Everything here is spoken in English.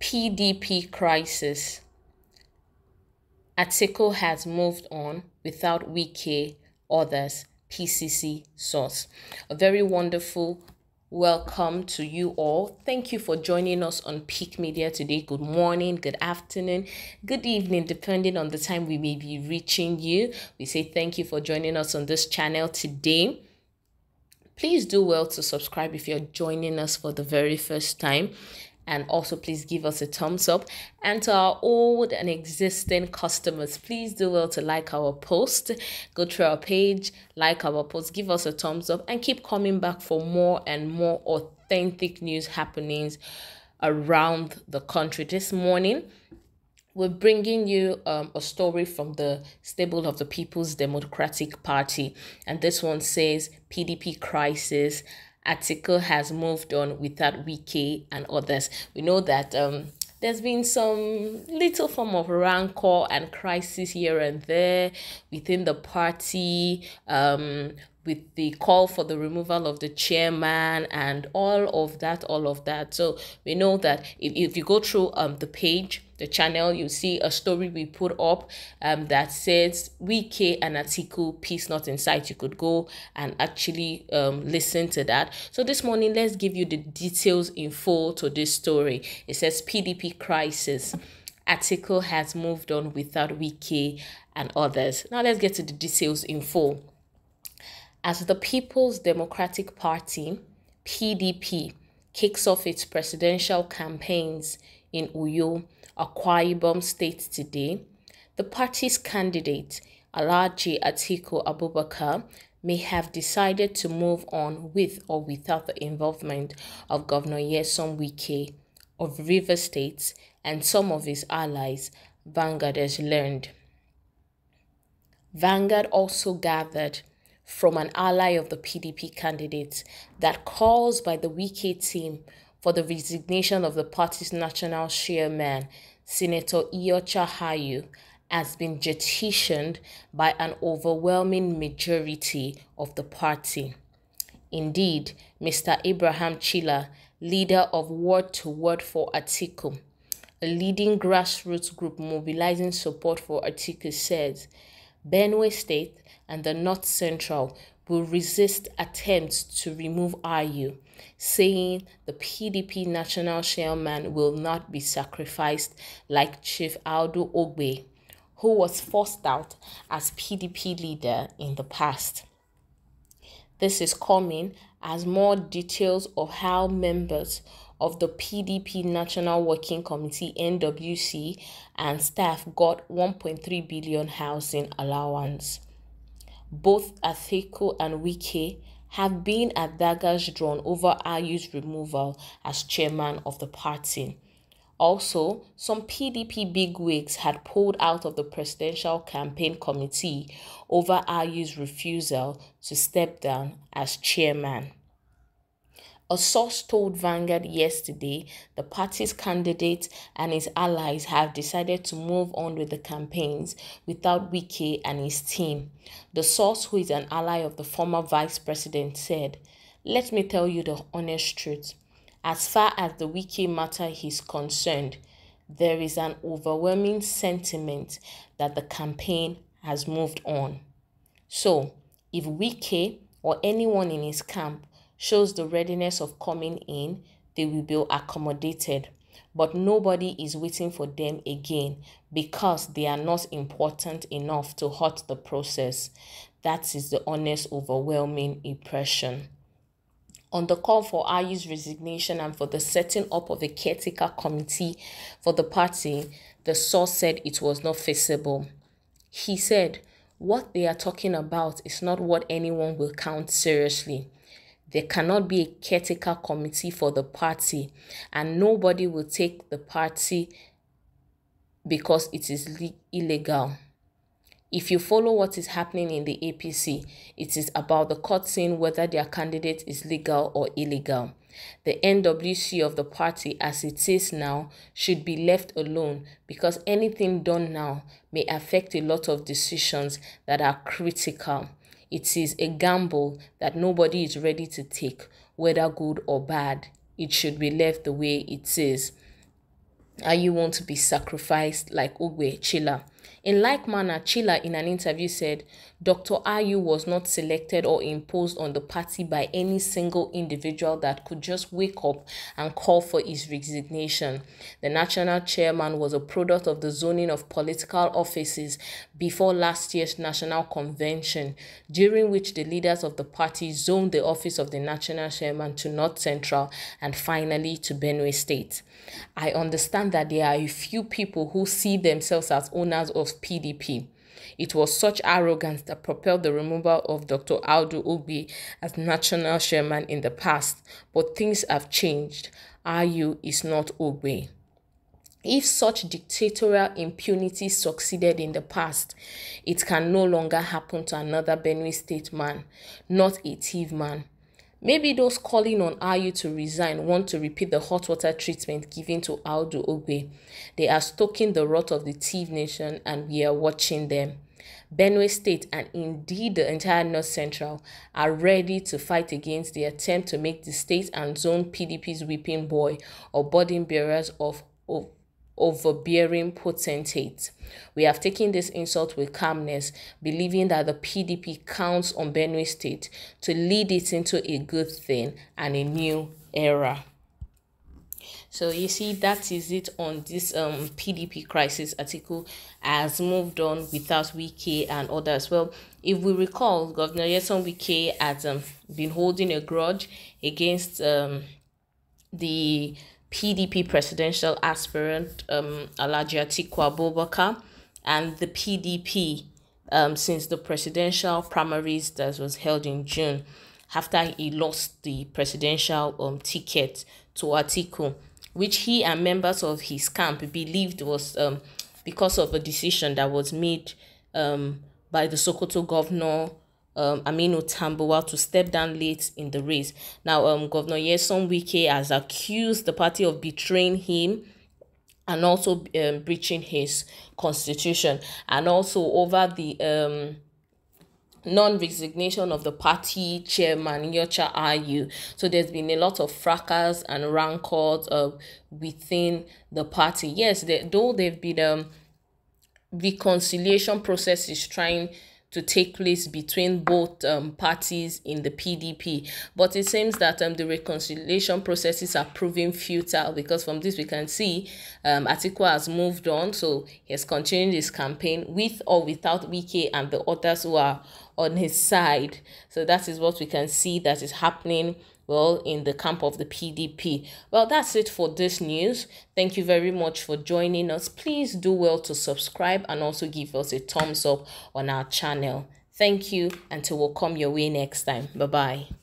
PDP crisis. Atiku has moved on without Wike, others, PCC source. A very wonderful welcome to you all. Thank you for joining us on Peak Media today. Good morning, good afternoon, good evening, depending on the time we may be reaching you. We say thank you for joining us on this channel today. Please do well to subscribe if you're joining us for the very first time. And also, please give us a thumbs up. And to our old and existing customers, please do well to like our post. Go through our page, like our post, give us a thumbs up, and keep coming back for more and more authentic news happenings around the country. This morning, we're bringing you a story from the stable of the People's Democratic Party. And this one says, PDP crisis. Atiku has moved on without Wike and others. We know that there's been some little form of rancor and crisis here and there within the party, with the call for the removal of the chairman and all of that. So we know that if you go through the page, the channel, you see a story we put up that says Wike and Atiku, peace not in sight. You could go and actually listen to that. So this morning, let's give you the details in full to this story. It says PDP crisis. Atiku has moved on without Wike and others. Now let's get to the details in full. As the People's Democratic Party, PDP, kicks off its presidential campaigns in Uyo, Akwa Ibom State today, the party's candidate, Alhaji Atiku Abubakar, may have decided to move on with or without the involvement of Governor Nyesom Wike of Rivers State and some of his allies, Vanguard has learned. Vanguard also gathered from an ally of the PDP candidate that calls by the Wike team for the resignation of the party's national chairman, Senator Iyorchia Hayyu, has been petitioned by an overwhelming majority of the party. Indeed, Mr. Abraham Chila, leader of Word to Word for Atiku, a leading grassroots group mobilizing support for Atiku, says Benue State and the North Central will resist attempts to remove Hayyu, saying the PDP national chairman will not be sacrificed like Chief Audu Ogbe, who was forced out as PDP leader in the past. This is coming as more details of how members of the PDP National Working Committee (NWC) and staff got 1.3 billion housing allowance. Both Atiku and Wike have been at daggers drawn over Hayyu's removal as chairman of the party. Also, some PDP bigwigs had pulled out of the presidential campaign committee over Hayyu's refusal to step down as chairman. A source told Vanguard yesterday the party's candidate and his allies have decided to move on with the campaigns without Wike and his team. The source, who is an ally of the former vice president, said, "Let me tell you the honest truth. As far as the Wike matter is concerned, there is an overwhelming sentiment that the campaign has moved on. So, if Wike or anyone in his camp shows the readiness of coming in, they will be accommodated. But nobody is waiting for them again because they are not important enough to halt the process." That is the honest, overwhelming impression. On the call for Hayyu's resignation and for the setting up of a caretaker committee for the party, the source said it was not feasible. He said, "What they are talking about is not what anyone will count seriously. There cannot be a caretaker committee for the party, and nobody will take the party because it is illegal. If you follow what is happening in the APC, it is about the court saying whether their candidate is legal or illegal. The NWC of the party as it is now should be left alone because anything done now may affect a lot of decisions that are critical. It is a gamble that nobody is ready to take, whether good or bad. It should be left the way it is." Are you want to be sacrificed like Ogbe Chila? In like manner, Chila in an interview said, Dr. Ayu was not selected or imposed on the party by any single individual that could just wake up and call for his resignation. The national chairman was a product of the zoning of political offices before last year's national convention, during which the leaders of the party zoned the office of the national chairman to North Central and finally to Benue State. I understand that there are a few people who see themselves as owners of PDP. It was such arrogance that propelled the removal of Dr. Audu Ogbe as national chairman in the past, but things have changed. Ayu is not Ogbe. If such dictatorial impunity succeeded in the past, it can no longer happen to another Benue State man, not a thief man. Maybe those calling on Ayu to resign want to repeat the hot water treatment given to Audu Ogbe. They are stoking the wrath of the thief nation and we are watching them. Benue State and indeed the entire North Central are ready to fight against the attempt to make the state and zone PDP's whipping boy or burden bearers of overbearing potentates. We have taken this insult with calmness, believing that the PDP counts on Benue State to lead it into a good thing and a new era. So you see, that is it on this PDP crisis. Atiku has moved on without Wike and others. Well, if we recall, Governor Nyesom Wike has been holding a grudge against the PDP presidential aspirant Alhaji Atiku Abubakar and the PDP since the presidential primaries that was held in June after he lost the presidential ticket to Atiku, which he and members of his camp believed was because of a decision that was made by the Sokoto governor Aminu Tambuwal to step down late in the race. Now, Governor Nyesom Wike has accused the party of betraying him and also breaching his constitution, and also over the non-resignation of the party chairman Nyocha Ayu. So there's been a lot of fracas and rancors within the party. Yes, though they've been reconciliation process is trying to take place between both parties in the PDP. But it seems that the reconciliation processes are proving futile, because from this we can see Atiku has moved on. So he has continued his campaign with or without Wike and the others who are on his side. So that is what we can see that is happening, well, in the camp of the PDP. Well, that's it for this news. Thank you very much for joining us. Please do well to subscribe and also give us a thumbs up on our channel. Thank you, until we'll come your way next time. Bye-bye.